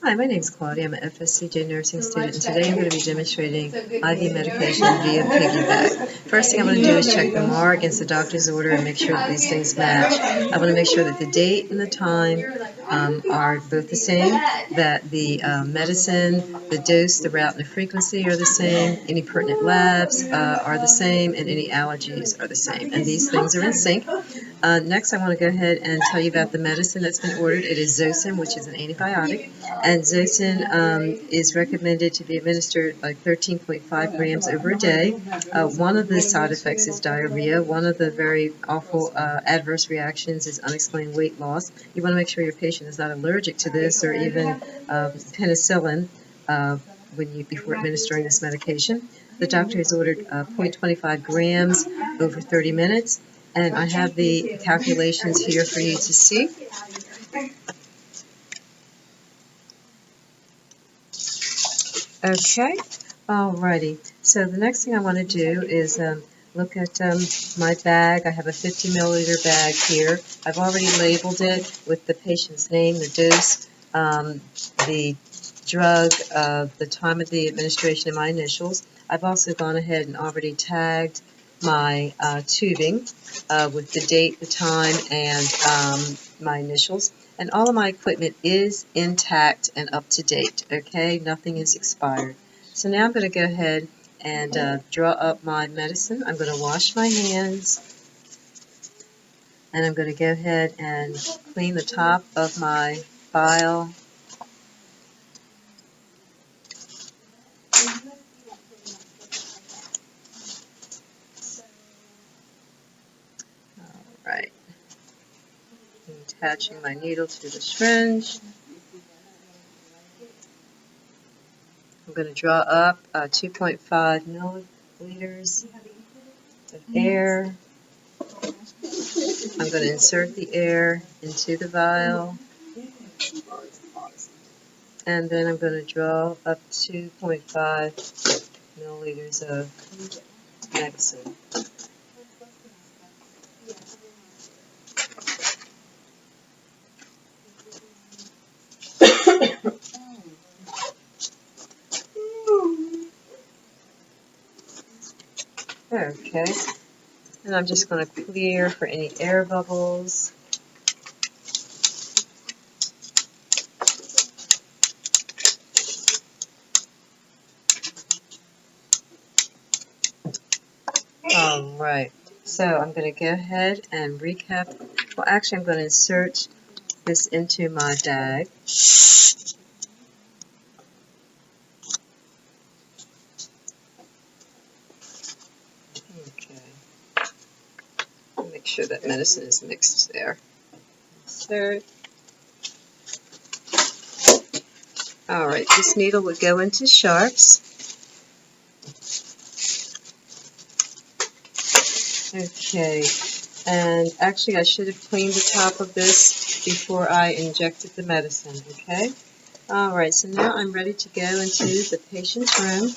Hi, my name is Claudia. I'm an FSCJ nursing student, and today I'm going to be demonstrating IV medication via piggyback. First thing I'm going to do is check the MAR against the doctor's order and make sure that these things match. I want to make sure that the date and the time are both the same, that the medicine, the dose, the route, and the frequency are the same, any pertinent labs are the same, and any allergies are the same. And these things are in sync. Next, I want to go ahead and tell you about the medicine that's been ordered. It is Zosyn, which is an antibiotic, and Zosyn is recommended to be administered like 13.5 grams over a day. One of the side effects is diarrhea. One of the very awful adverse reactions is unexplained weight loss. You want to make sure your patient is not allergic to this or even penicillin before administering this medication. The doctor has ordered 0.25 grams over 30 minutes. And I have the calculations here for you to see. Okay, alrighty. So the next thing I want to do is look at my bag. I have a 50 milliliter bag here. I've already labeled it with the patient's name, the dose, the drug, the time of the administration, and my initials. I've also gone ahead and already tagged my tubing with the date, the time, and my initials. And all of my equipment is intact and up to date, okay? Nothing is expired. So now I'm going to go ahead and draw up my medicine. I'm going to wash my hands, and I'm going to go ahead and clean the top of my vial. Right. Attaching my needle to the syringe. I'm going to draw up 2.5 milliliters of air. I'm going to insert the air into the vial. And then I'm going to draw up 2.5 milliliters of medicine. Okay, and I'm just going to clear for any air bubbles. Alright, so I'm going to go ahead and recap. Well, actually, I'm going to insert this into my bag. Okay. Make sure that medicine is mixed there. Insert. Alright, this needle would go into sharps. Okay, and actually I should have cleaned the top of this before I injected the medicine, okay? Alright, so now I'm ready to go into the patient's room.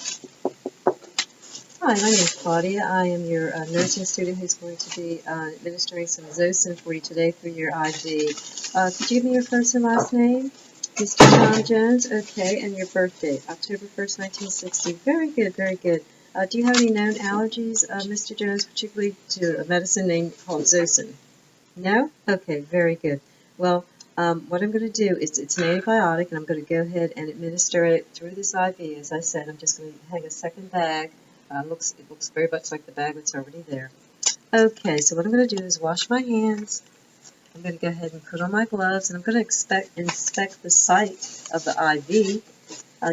Hi, my name is Claudia. I am your nursing student who's going to be administering some Zosyn for you today through your IV. Could you give me your first and last name? Mr. John Jones? Okay, and your birth date, October 1st, 1960. Very good, very good. Do you have any known allergies, Mr. Jones, particularly to a medicine name called Zosyn? No? Okay, very good. Well, what I'm going to do is it's an antibiotic, and I'm going to go ahead and administer it through this IV. As I said, I'm just going to hang a second bag. It looks very much like the bag that's already there. Okay, so what I'm going to do is wash my hands. I'm going to go ahead and put on my gloves, and I'm going to inspect the site of the IV.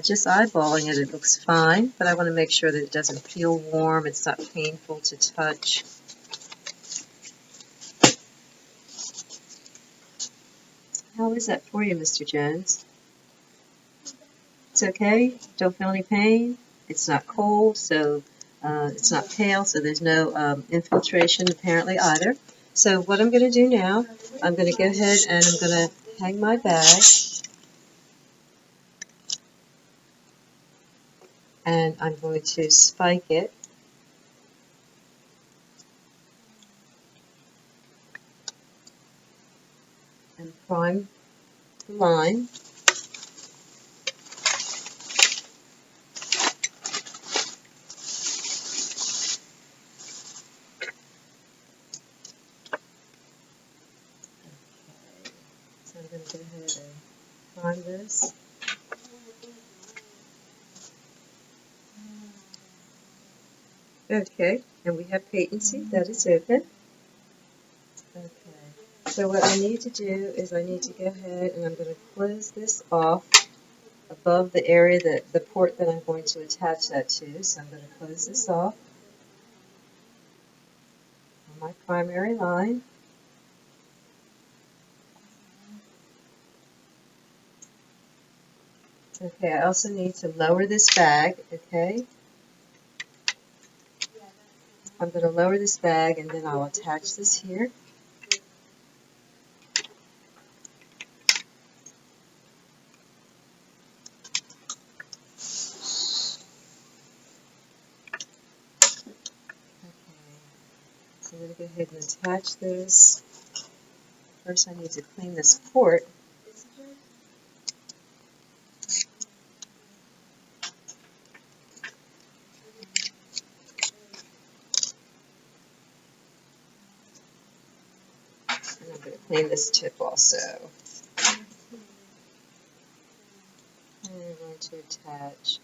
Just eyeballing it, it looks fine, but I want to make sure that it doesn't feel warm, it's not painful to touch. How is that for you, Mr. Jones? It's okay? Don't feel any pain? It's not cold, so it's not pale, so there's no infiltration apparently either. So what I'm going to do now, I'm going to go ahead and I'm going to hang my bag. And I'm going to spike it. And prime the line. ahead and prime this. Okay, and we have patency. That is open. Okay, so what I need to do is I need to go ahead and I'm going to close this off above the area that the port that I'm going to attach that to. So I'm going to close this off on my primary line. Okay, I also need to lower this bag, okay? I'm going to lower this bag and then I'll attach this here. So I'm going to go ahead and attach this. First I need to clean this port. And I'm going to clean this tip also. And I'm going to attach.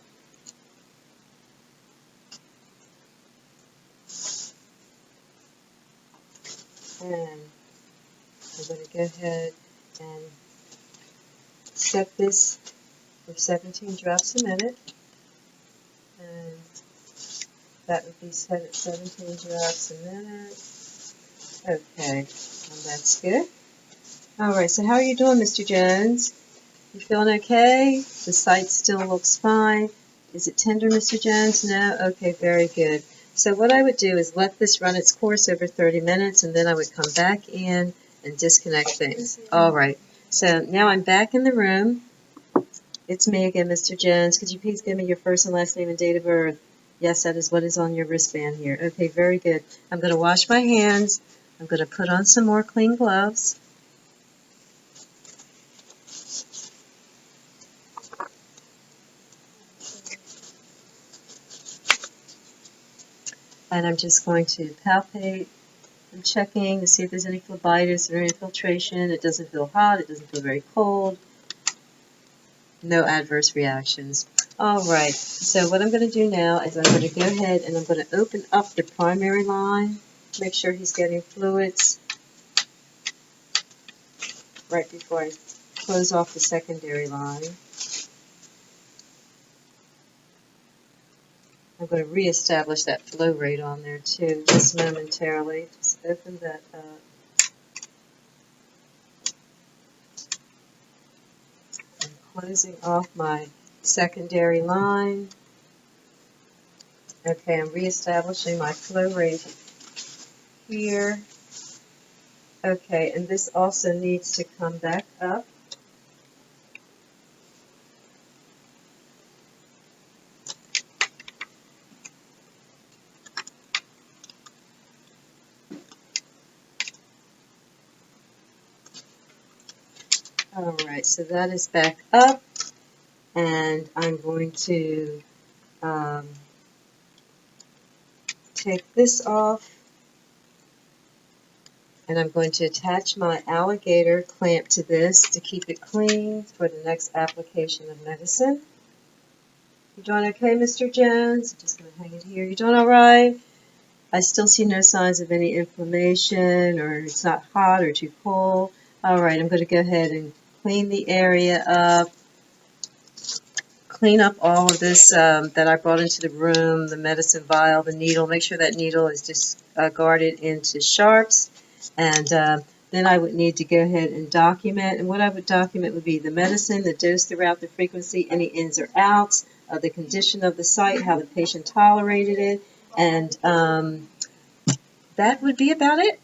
And I'm going to go ahead and set this for 17 drops a minute. And that would be set at 17 drops a minute. Okay, well that's good. Alright, so how are you doing, Mr. Jones? You feeling okay? The site still looks fine. Is it tender, Mr. Jones? No? Okay, very good. So what I would do is let this run its course over 30 minutes, and then I would come back in and disconnect things. Alright, so now I'm back in the room. It's me again, Mr. Jones. Could you please give me your first and last name and date of birth? Yes, that is what is on your wristband here. Okay, very good. I'm going to wash my hands. I'm going to put on some more clean gloves. And I'm just going to palpate. I'm checking to see if there's any phlebitis or any infiltration. It doesn't feel hot. It doesn't feel very cold. No adverse reactions. Alright, so what I'm going to do now is I'm going to go ahead and I'm going to open up the primary line. Make sure he's getting fluids right before I close off the secondary line. I'm going to reestablish that flow rate on there too, just momentarily. Just open that up. I'm closing off my secondary line. Okay, I'm reestablishing my flow rate here. Okay, and this also needs to come back up. Alright, so that is back up, and I'm going to take this off, and I'm going to attach my alligator clamp to this to keep it clean for the next application of medicine. You doing okay, Mr. Jones? I'm just going to hang it here. You doing all right? I still see no signs of any inflammation, or it's not hot or too cold. All right, I'm going to go ahead and clean the area up, clean up all of this that I brought into the room, the medicine vial, the needle. Make sure that needle is discarded into sharps. And then I would need to go ahead and document. And what I would document would be the medicine, the dose throughout, the frequency, any ins or outs, the condition of the site, how the patient tolerated it. And that would be about it.